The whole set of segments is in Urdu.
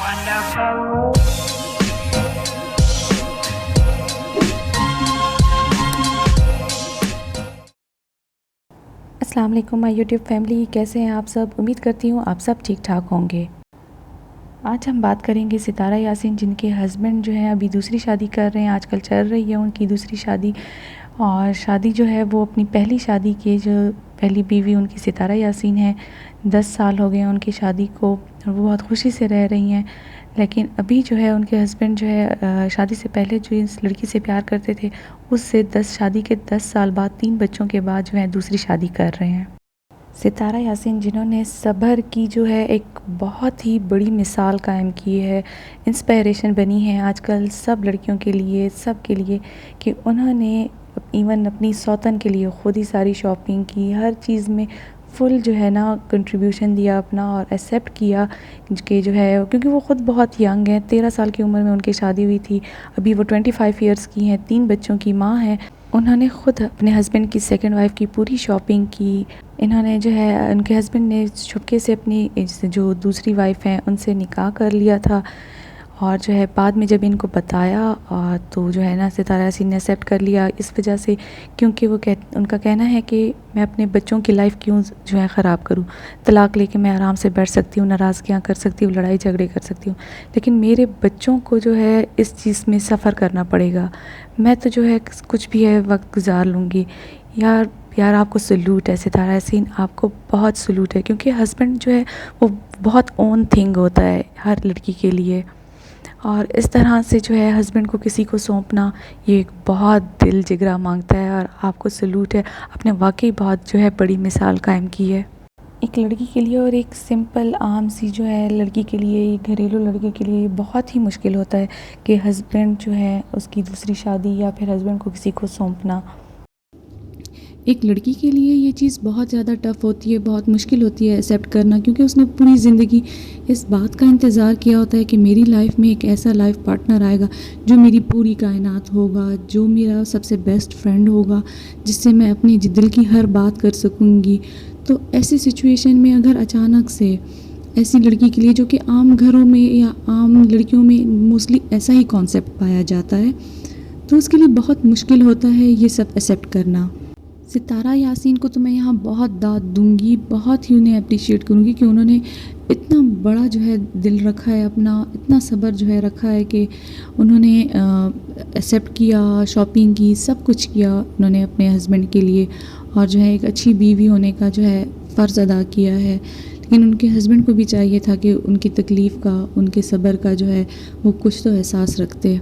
السلام علیکم مائی یوٹیوب فیملی، کیسے ہیں آپ سب؟ امید کرتی ہوں آپ سب ٹھیک ٹھاک ہوں گے۔ آج ہم بات کریں گے ستارہ یاسین، جن کے ہسبینڈ جو ہیں ابھی دوسری شادی کر رہے ہیں، آج کل چل رہی ہے ان کی دوسری شادی، اور شادی جو ہے وہ اپنی پہلی شادی کے جو پہلی بیوی ان کی ستارہ یاسین ہے، 10 سال ہو گئے ہیں ان کی شادی کو، اور وہ بہت خوشی سے رہ رہی ہیں۔ لیکن ابھی جو ہے ان کے ہسبینڈ جو ہے شادی سے پہلے جو اس لڑکی سے پیار کرتے تھے، اس سے شادی کے 10 سال بعد 3 بچوں کے بعد جو ہے دوسری شادی کر رہے ہیں۔ ستارہ یاسین جنہوں نے صبر کی جو ہے ایک بہت ہی بڑی مثال قائم کی ہے، انسپائریشن بنی ہے آج کل سب لڑکیوں کے لیے، سب کے لیے، کہ انہوں نے ایون اپنی سوتن کے لیے خود ہی ساری شاپنگ کی، ہر چیز میں فل جو ہے نا کنٹریبیوشن دیا اپنا، اور ایکسیپٹ کیا کہ جو ہے، کیونکہ وہ خود بہت ینگ ہیں، 13 سال کی عمر میں ان کی شادی ہوئی تھی، ابھی وہ 25 ایئرس کی ہیں، 3 بچوں کی ماں ہیں۔ انہوں نے خود اپنے ہسبینڈ کی سیکنڈ وائف کی پوری شاپنگ کی۔ انہوں نے جو ہے ان کے ہسبینڈ نے چھپکے سے اپنی جو دوسری وائف ہیں ان سے نکاح کر لیا تھا، اور جو ہے بعد میں جب ان کو بتایا تو جو ہے نا ستارہ یاسین نے ایکسیپٹ کر لیا، اس وجہ سے کیونکہ وہ ان کا کہنا ہے کہ میں اپنے بچوں کی لائف کیوں جو ہے خراب کروں، طلاق لے کے میں آرام سے بیٹھ سکتی ہوں، ناراضگیاں کر سکتی ہوں، لڑائی جھگڑے کر سکتی ہوں، لیکن میرے بچوں کو جو ہے اس چیز میں سفر کرنا پڑے گا، میں تو جو ہے کچھ بھی ہے وقت گزار لوں گی۔ یار آپ کو سلوٹ ہے ستارہ یاسین، آپ کو بہت سلوٹ ہے، کیونکہ ہسبینڈ جو ہے وہ بہت اون تھنگ ہوتا ہے ہر لڑکی کے لیے، اور اس طرح سے جو ہے ہسبینڈ کو کسی کو سونپنا یہ ایک بہت دل جگرا مانگتا ہے، اور آپ کو سلوٹ ہے، آپ نے واقعی بہت جو ہے بڑی مثال قائم کی ہے ایک لڑکی کے لیے، اور ایک سمپل عام سی جو ہے لڑکی کے لیے، گھریلو لڑکی کے لیے بہت ہی مشکل ہوتا ہے کہ ہسبینڈ جو ہے اس کی دوسری شادی یا پھر ہسبینڈ کو کسی کو سونپنا۔ ایک لڑکی کے لیے یہ چیز بہت زیادہ ٹف ہوتی ہے، بہت مشکل ہوتی ہے ایکسیپٹ کرنا، کیونکہ اس نے پوری زندگی اس بات کا انتظار کیا ہوتا ہے کہ میری لائف میں ایک ایسا لائف پارٹنر آئے گا جو میری پوری کائنات ہوگا، جو میرا سب سے بیسٹ فرینڈ ہوگا، جس سے میں اپنی دل کی ہر بات کر سکوں گی۔ تو ایسی سچویشن میں اگر اچانک سے ایسی لڑکی کے لیے، جو کہ عام گھروں میں یا عام لڑکیوں میں موسٹلی ایسا ہی کانسیپٹ پایا جاتا ہے، تو اس کے لیے بہت مشکل ہوتا ہے یہ سب ایکسیپٹ کرنا۔ ستارہ یاسین کو تو میں یہاں بہت داد دوں گی، بہت ہی انہیں اپریشیٹ کروں گی کہ انہوں نے اتنا بڑا جو ہے دل رکھا ہے اپنا، اتنا صبر جو ہے رکھا ہے کہ انہوں نے ایکسیپٹ کیا، شاپنگ کی، سب کچھ کیا انہوں نے اپنے ہسبینڈ کے لیے، اور جو ہے ایک اچھی بیوی ہونے کا جو ہے فرض ادا کیا ہے۔ لیکن ان کے ہسبینڈ کو بھی چاہیے تھا کہ ان کی تکلیف کا، ان کے صبر کا جو ہے وہ کچھ تو احساس رکھتے۔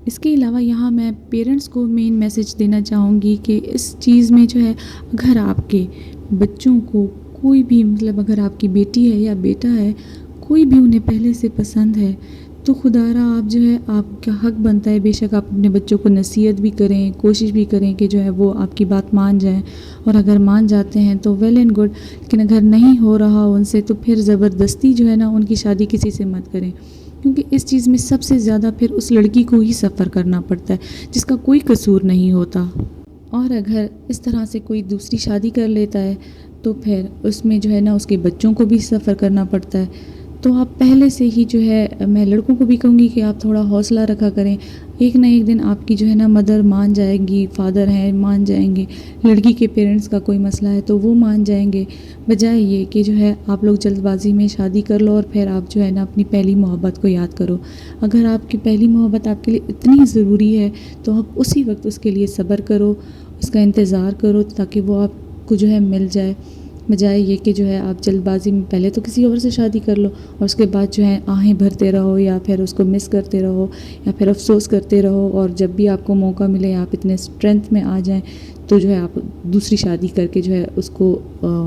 اس کے علاوہ یہاں میں پیرنٹس کو مین میسج دینا چاہوں گی کہ اس چیز میں جو ہے، اگر آپ کے بچوں کو کوئی بھی، مطلب اگر آپ کی بیٹی ہے یا بیٹا ہے، کوئی بھی انہیں پہلے سے پسند ہے، تو خدا را آپ جو ہے، آپ کا حق بنتا ہے، بے شک آپ اپنے بچوں کو نصیحت بھی کریں، کوشش بھی کریں کہ جو ہے وہ آپ کی بات مان جائیں، اور اگر مان جاتے ہیں تو ویل اینڈ گڈ، لیکن اگر نہیں ہو رہا ان سے تو پھر زبردستی جو ہے نا ان کی شادی کسی سے مت کریں، کیونکہ اس چیز میں سب سے زیادہ پھر اس لڑکی کو ہی سفر کرنا پڑتا ہے جس کا کوئی قصور نہیں ہوتا۔ اور اگر اس طرح سے کوئی دوسری شادی کر لیتا ہے تو پھر اس میں جو ہے نا اس کے بچوں کو بھی سفر کرنا پڑتا ہے۔ تو آپ پہلے سے ہی جو ہے، میں لڑکوں کو بھی کہوں گی کہ آپ تھوڑا حوصلہ رکھا کریں، ایک نہ ایک دن آپ کی جو ہے نا مدر مان جائے گی، فادر ہیں مان جائیں گے، لڑکی کے پیرنٹس کا کوئی مسئلہ ہے تو وہ مان جائیں گے، بجائے یہ کہ جو ہے آپ لوگ جلد بازی میں شادی کر لو اور پھر آپ جو ہے نا اپنی پہلی محبت کو یاد کرو۔ اگر آپ کی پہلی محبت آپ کے لیے اتنی ضروری ہے تو آپ اسی وقت اس کے لیے صبر کرو، اس کا انتظار کرو، تاکہ وہ آپ کو جو ہے مل جائے، بجائے یہ کہ جو ہے آپ جلد بازی میں پہلے تو کسی اور سے شادی کر لو اور اس کے بعد جو ہے آہیں بھرتے رہو، یا پھر اس کو مس کرتے رہو، یا پھر افسوس کرتے رہو، اور جب بھی آپ کو موقع ملے آپ اتنے اسٹرینتھ میں آ جائیں تو جو ہے آپ دوسری شادی کر کے جو ہے اس کو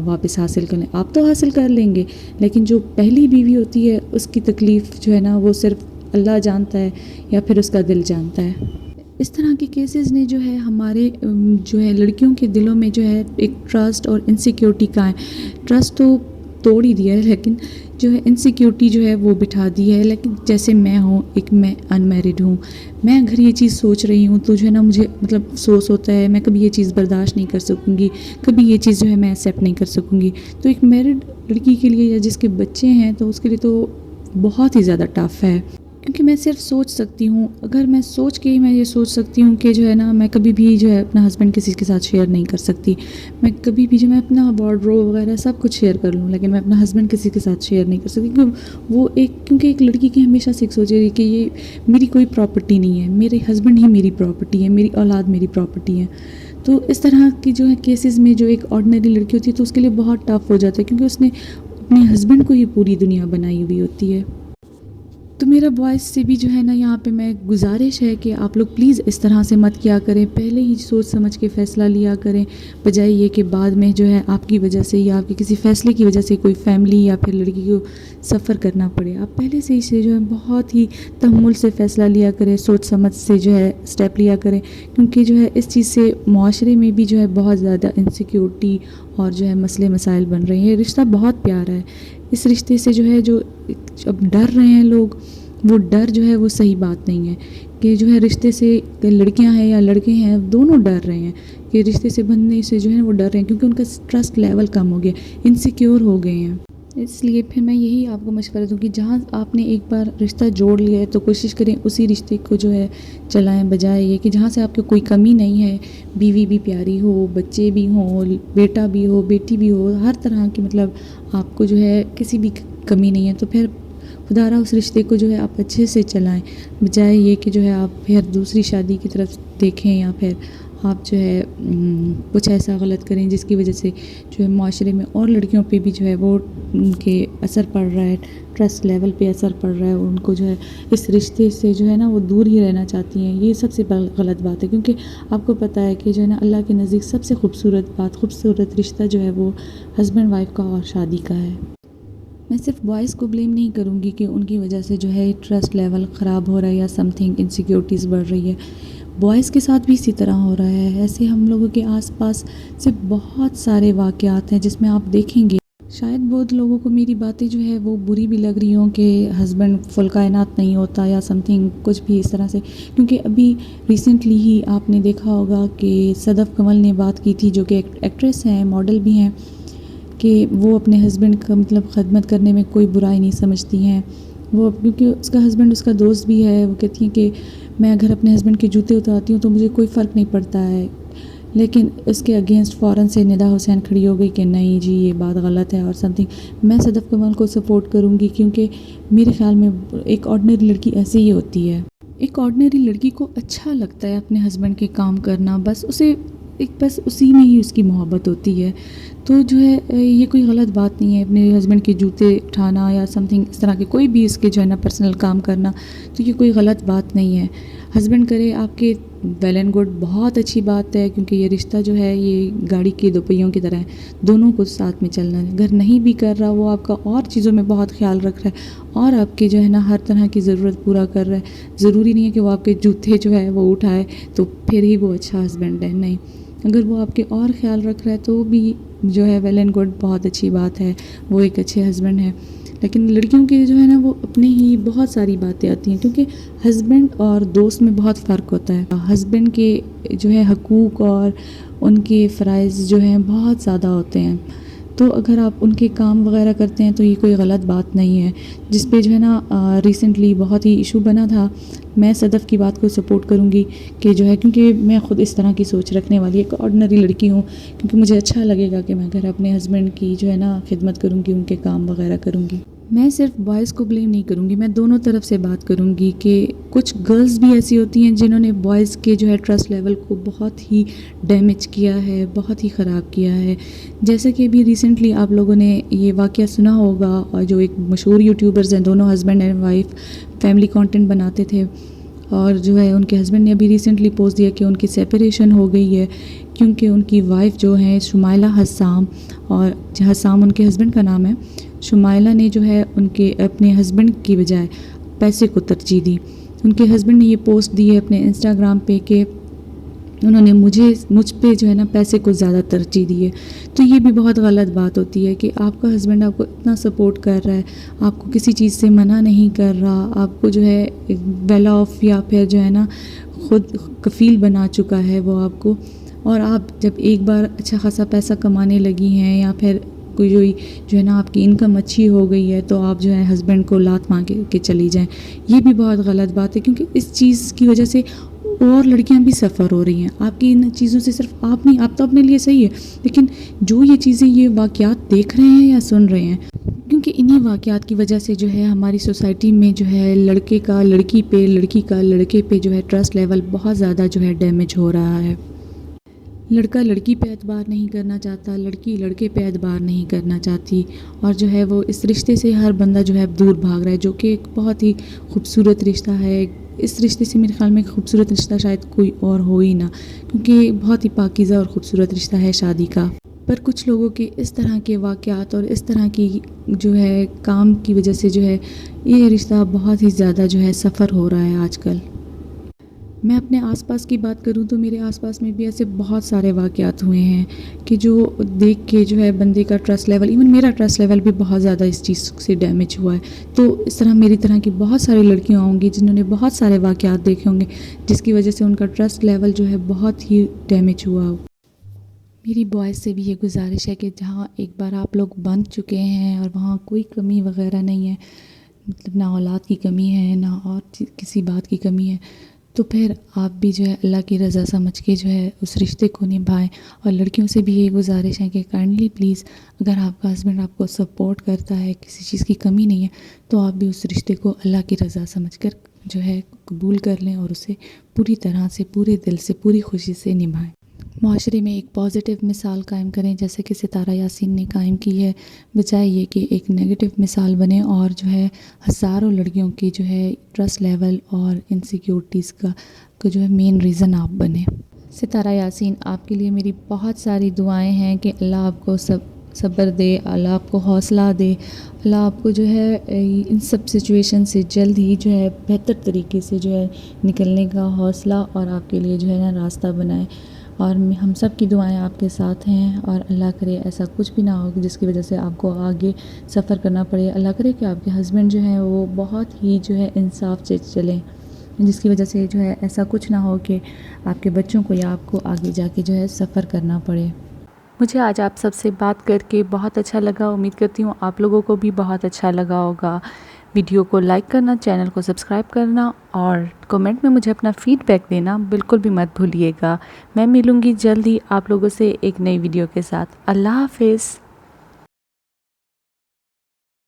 واپس حاصل کر لیں۔ آپ تو حاصل کر لیں گے، لیکن جو پہلی بیوی ہوتی ہے اس کی تکلیف جو ہے نا وہ صرف اللہ جانتا ہے یا پھر اس کا دل جانتا ہے۔ اس طرح کے کیسز نے جو ہے ہمارے جو ہے لڑکیوں کے دلوں میں جو ہے ایک ٹرسٹ اور انسیکیورٹی کا ہے، ٹرسٹ تو توڑ ہی دیا ہے، لیکن جو ہے انسیکیورٹی جو ہے وہ بٹھا دی ہے۔ لیکن جیسے میں ہوں، ایک میں انمیرڈ ہوں، میں اگر یہ چیز سوچ رہی ہوں تو جو ہے نا مجھے مطلب افسوس ہوتا ہے، میں کبھی یہ چیز برداشت نہیں کر سکوں گی، کبھی یہ چیز جو ہے میں ایکسیپٹ نہیں کر سکوں گی۔ تو ایک میرڈ لڑکی کے لیے یا جس کے بچے ہیں تو اس کے لیے تو بہت ہی زیادہ ٹف ہے، کیونکہ میں صرف سوچ سکتی ہوں، اگر میں سوچ کے ہی میں یہ سوچ سکتی ہوں کہ جو ہے نا میں کبھی بھی جو ہے اپنا ہسبینڈ کسی کے ساتھ شیئر نہیں کر سکتی، میں کبھی بھی جو میں اپنا وارڈروب وغیرہ سب کچھ شیئر کر لوں، لیکن میں اپنا ہسبینڈ کسی کے ساتھ شیئر نہیں کر سکتی، کیونکہ ایک لڑکی کی ہمیشہ سے ایک سوچ رہی کہ یہ میری کوئی پراپرٹی نہیں ہے، میرے ہسبینڈ ہی میری پراپرٹی ہے، میری اولاد میری پراپرٹی ہے۔ تو اس طرح کی جو ہے کیسز میں جو ایک آرڈنری لڑکی ہوتی ہے تو اس کے لیے بہت ٹف ہو جاتا ہے، کیونکہ اس نے اپنے ہسبینڈ کو ہی پوری دنیا بنائی ہوئی ہوتی ہے۔ تو میرا بوائز سے بھی جو ہے نا یہاں پہ میں گزارش ہے کہ آپ لوگ پلیز اس طرح سے مت کیا کریں، پہلے ہی سوچ سمجھ کے فیصلہ لیا کریں، بجائے یہ کہ بعد میں جو ہے آپ کی وجہ سے یا آپ کے کسی فیصلے کی وجہ سے کوئی فیملی یا پھر لڑکی کو سفر کرنا پڑے۔ آپ پہلے سے ہی سے جو ہے بہت ہی تحمل سے فیصلہ لیا کریں، سوچ سمجھ سے جو ہے اسٹیپ لیا کریں، کیونکہ جو ہے اس چیز سے معاشرے میں بھی جو ہے بہت زیادہ انسیکیورٹی اور جو ہے مسئلے مسائل بن رہے ہیں۔ یہ رشتہ بہت پیارا ہے، اس رشتے سے جو ہے جو اب ڈر رہے ہیں لوگ، وہ ڈر جو ہے وہ صحیح بات نہیں ہے، کہ جو ہے رشتے سے لڑکیاں ہیں یا لڑکے ہیں دونوں ڈر رہے ہیں کہ رشتے سے بندھنے سے جو ہے وہ ڈر رہے ہیں، کیونکہ ان کا ٹرسٹ لیول کم ہو گیا، انسیکیور ہو گئے ہیں۔ اس لیے پھر میں یہی آپ کو مشورہ دوں کہ جہاں آپ نے ایک بار رشتہ جوڑ لیا ہے تو کوشش کریں اسی رشتے کو جو ہے چلائیں، بجائے یہ کہ جہاں سے آپ کو کوئی کمی نہیں ہے، بیوی بھی پیاری ہو، بچے بھی ہوں، بیٹا بھی ہو، بیٹی بھی ہو، ہر طرح کی مطلب آپ کو جو ہے کسی بھی کمی نہیں ہے، تو پھر خدارہ اس رشتے کو جو ہے آپ اچھے سے چلائیں، بجائے یہ کہ جو ہے آپ پھر دوسری شادی کی طرف دیکھیں یا پھر آپ جو ہے کچھ ایسا غلط کریں جس کی وجہ سے جو ہے معاشرے میں اور لڑکیوں پہ بھی جو ہے وہ ان کے اثر پڑ رہا ہے، ٹرسٹ لیول پہ اثر پڑ رہا ہے، ان کو جو ہے اس رشتے سے جو ہے نا وہ دور ہی رہنا چاہتی ہیں۔ یہ سب سے غلط بات ہے، کیونکہ آپ کو پتہ ہے کہ جو ہے نا اللہ کے نزدیک سب سے خوبصورت رشتہ جو ہے وہ ہسبینڈ وائف کا اور شادی کا ہے۔ میں صرف بوائز کو بلیم نہیں کروں گی کہ ان کی وجہ سے جو ہے ٹرسٹ لیول خراب ہو رہا ہے یا سم تھنگ انسیکیورٹیز بڑھ رہی ہے، بوائز کے ساتھ بھی اسی طرح ہو رہا ہے۔ ایسے ہم لوگوں کے آس پاس سے بہت سارے واقعات ہیں جس میں آپ دیکھیں گے، شاید بہت لوگوں کو میری باتیں جو ہے وہ بری بھی لگ رہی ہوں کہ ہسبینڈ فل کائنات نہیں ہوتا یا سم تھنگ کچھ بھی اس طرح سے، کیونکہ ابھی ریسنٹلی ہی آپ نے دیکھا ہوگا کہ صدف کمل نے بات کی تھی، جو کہ ایکٹریس ہیں، ماڈل بھی ہیں، کہ وہ اپنے ہسبینڈ کا مطلب خدمت کرنے میں کوئی برائی نہیں سمجھتی ہیں، وہ کیونکہ اس کا ہسبینڈ اس کا دوست بھی ہے، وہ کہتی ہیں کہ میں اگر اپنے ہسبینڈ کے جوتے اتارتی ہوں تو مجھے کوئی فرق نہیں پڑتا ہے، لیکن اس کے اگینسٹ فوراً سے ندا حسین کھڑی ہو گئی کہ نہیں جی یہ بات غلط ہے اور سم تھنگ۔ میں صدف کمال کو سپورٹ کروں گی، کیونکہ میرے خیال میں ایک آرڈنری لڑکی ایسے ہی ہوتی ہے، ایک آرڈنری لڑکی کو اچھا لگتا ہے اپنے ہسبینڈ کے کام کرنا، بس اسی میں ہی اس کی محبت ہوتی ہے، تو جو ہے یہ کوئی غلط بات نہیں ہے اپنے ہسبینڈ کے جوتے اٹھانا یا سم تھنگ اس طرح کے کوئی بھی اس کے جو ہے نا پرسنل کام کرنا، تو یہ کوئی غلط بات نہیں ہے۔ ہسبینڈ کرے آپ کے ویل اینڈ گڈ، بہت اچھی بات ہے، کیونکہ یہ رشتہ جو ہے یہ گاڑی کے دو پہیوں کی طرح ہے، دونوں کو ساتھ میں چلنا ہے۔ اگر نہیں بھی کر رہا، وہ آپ کا اور چیزوں میں بہت خیال رکھ رہا ہے اور آپ کے جو ہے نا ہر طرح کی ضرورت پورا کر رہا ہے، ضروری نہیں ہے کہ وہ آپ کے جوتے جو ہے وہ اٹھائے تو پھر ہی وہ اچھا ہسبینڈ ہے، نہیں، اگر وہ آپ کے اور خیال رکھ رہا ہے تو بھی جو ہے ویل اینڈ گڈ، بہت اچھی بات ہے، وہ ایک اچھے ہسبینڈ ہے۔ لیکن لڑکیوں کے جو ہے نا وہ اپنے ہی بہت ساری باتیں آتی ہیں، کیونکہ ہسبینڈ اور دوست میں بہت فرق ہوتا ہے۔ ہسبینڈ کے جو ہے حقوق اور ان کے فرائض جو ہیں بہت زیادہ ہوتے ہیں، تو اگر آپ ان کے کام وغیرہ کرتے ہیں تو یہ کوئی غلط بات نہیں ہے، جس پہ جو ہے نا ریسنٹلی بہت ہی ایشو بنا تھا۔ میں صدف کی بات کو سپورٹ کروں گی کہ جو ہے، کیونکہ میں خود اس طرح کی سوچ رکھنے والی ایک آرڈنری لڑکی ہوں، کیونکہ مجھے اچھا لگے گا کہ میں اگر اپنے ہسبینڈ کی جو ہے نا خدمت کروں گی، ان کے کام وغیرہ کروں گی۔ میں صرف بوائز کو بلیم نہیں کروں گی، میں دونوں طرف سے بات کروں گی کہ کچھ گرلز بھی ایسی ہوتی ہیں جنہوں نے بوائز کے جو ہے ٹرسٹ لیول کو بہت ہی ڈیمیج کیا ہے، بہت ہی خراب کیا ہے، جیسے کہ ابھی ریسنٹلی آپ لوگوں نے یہ واقعہ سنا ہوگا، اور جو ایک مشہور یوٹیوبرز ہیں، دونوں husband and wife family content بناتے تھے، اور جو ہے ان کے ہسبینڈ نے ابھی ریسنٹلی پوسٹ دیا کہ ان کی سیپریشن ہو گئی ہے، کیونکہ ان کی وائف جو ہے شمائلہ حسام، اور حسام ان کے ہسبینڈ کا نام ہے، شمائلہ نے جو ہے ان کے اپنے ہسبینڈ کی بجائے پیسے کو ترجیح دی۔ ان کے ہسبینڈ نے یہ پوسٹ دی ہے اپنے انسٹاگرام پہ کہ انہوں نے مجھ پہ جو ہے نا پیسے کو زیادہ ترجیح دی ہے، تو یہ بھی بہت غلط بات ہوتی ہے کہ آپ کا ہسبینڈ آپ کو اتنا سپورٹ کر رہا ہے، آپ کو کسی چیز سے منع نہیں کر رہا، آپ کو جو ہے ویل آف یا پھر جو ہے نا خود کفیل بنا چکا ہے وہ آپ کو، اور آپ جب ایک بار اچھا خاصا پیسہ کمانے لگی ہیں یا پھر کو جو ہے نا آپ کی انکم اچھی ہو گئی ہے تو آپ جو ہے ہسبینڈ کو لات مار کے چلی جائیں. یہ بھی بہت غلط بات ہے، کیونکہ اس چیز کی وجہ سے اور لڑکیاں بھی سفر ہو رہی ہیں. آپ کی ان چیزوں سے صرف آپ نہیں، آپ تو اپنے لیے صحیح ہے، لیکن جو یہ چیزیں، یہ واقعات دیکھ رہے ہیں یا سن رہے ہیں، کیونکہ انہی واقعات کی وجہ سے جو ہے ہماری سوسائٹی میں جو ہے لڑکے کا لڑکی پہ، لڑکی کا لڑکے پہ جو ہے ٹرسٹ لیول بہت زیادہ جو ہے ڈیمیج ہو رہا ہے. لڑکا لڑکی پہ اعتبار نہیں کرنا چاہتا، لڑکی لڑکے پہ اعتبار نہیں کرنا چاہتی، اور جو ہے وہ اس رشتے سے ہر بندہ جو ہے دور بھاگ رہا ہے، جو کہ ایک بہت ہی خوبصورت رشتہ ہے. اس رشتے سے میرے خیال میں خوبصورت رشتہ شاید کوئی اور ہو ہی نہ، کیونکہ بہت ہی پاکیزہ اور خوبصورت رشتہ ہے شادی کا. پر کچھ لوگوں کے اس طرح کے واقعات اور اس طرح کی جو ہے کام کی وجہ سے جو ہے یہ رشتہ بہت ہی زیادہ جو ہے سفر ہو رہا ہے آج کل. میں اپنے آس پاس کی بات کروں تو میرے آس پاس میں بھی ایسے بہت سارے واقعات ہوئے ہیں کہ جو دیکھ کے جو ہے بندے کا ٹرسٹ لیول، ایون میرا ٹرسٹ لیول بھی بہت زیادہ اس چیز سے ڈیمیج ہوا ہے. تو اس طرح میری طرح کی بہت ساری لڑکیاں ہوں گی جنہوں نے بہت سارے واقعات دیکھے ہوں گے جس کی وجہ سے ان کا ٹرسٹ لیول جو ہے بہت ہی ڈیمیج ہوا. میری بوائز سے بھی یہ گزارش ہے کہ جہاں ایک بار آپ لوگ بن چکے ہیں اور وہاں کوئی کمی وغیرہ نہیں ہے، مطلب نہ اولاد کی کمی ہے نہ اور کسی بات کی کمی ہے، تو پھر آپ بھی جو ہے اللہ کی رضا سمجھ کے جو ہے اس رشتے کو نبھائیں. اور لڑکیوں سے بھی یہ گزارش ہے کہ کائنڈلی پلیز، اگر آپ کا ہسبینڈ آپ کو سپورٹ کرتا ہے، کسی چیز کی کمی نہیں ہے، تو آپ بھی اس رشتے کو اللہ کی رضا سمجھ کر جو ہے قبول کر لیں اور اسے پوری طرح سے، پورے دل سے، پوری خوشی سے نبھائیں. معاشرے میں ایک پازیٹیو مثال قائم کریں جیسے کہ ستارہ یاسین نے قائم کی ہے، بجائے یہ کہ ایک نیگیٹو مثال بنے اور جو ہے ہزاروں لڑکیوں کی جو ہے ٹرسٹ لیول اور انسیکیورٹیز کا جو ہے مین ریزن آپ بنے. ستارہ یاسین، آپ کے لیے میری بہت ساری دعائیں ہیں کہ اللہ آپ کو صبر دے، اللہ آپ کو حوصلہ دے، اللہ آپ کو جو ہے ان سب سچویشن سے جلد ہی جو ہے بہتر طریقے سے جو ہے نکلنے کا حوصلہ اور آپ کے لیے جو ہے نا راستہ بنائے. اور ہم سب کی دعائیں آپ کے ساتھ ہیں، اور اللہ کرے ایسا کچھ بھی نہ ہو جس کی وجہ سے آپ کو آگے سفر کرنا پڑے. اللہ کرے کہ آپ کے ہسبینڈ جو ہیں وہ بہت ہی جو ہے انصاف سے چلیں، جس کی وجہ سے جو ہے ایسا کچھ نہ ہو کہ آپ کے بچوں کو یا آپ کو آگے جا کے جو ہے سفر کرنا پڑے. مجھے آج آپ سب سے بات کر کے بہت اچھا لگا. امید کرتی ہوں آپ لوگوں کو بھی بہت اچھا لگا ہوگا. ویڈیو کو لائک کرنا، چینل کو سبسکرائب کرنا اور کمنٹ میں مجھے اپنا فیڈ بیک دینا بالکل بھی مت بھولیے گا. میں ملوں گی جلد ہی آپ لوگوں سے ایک نئی ویڈیو کے ساتھ. اللہ حافظ.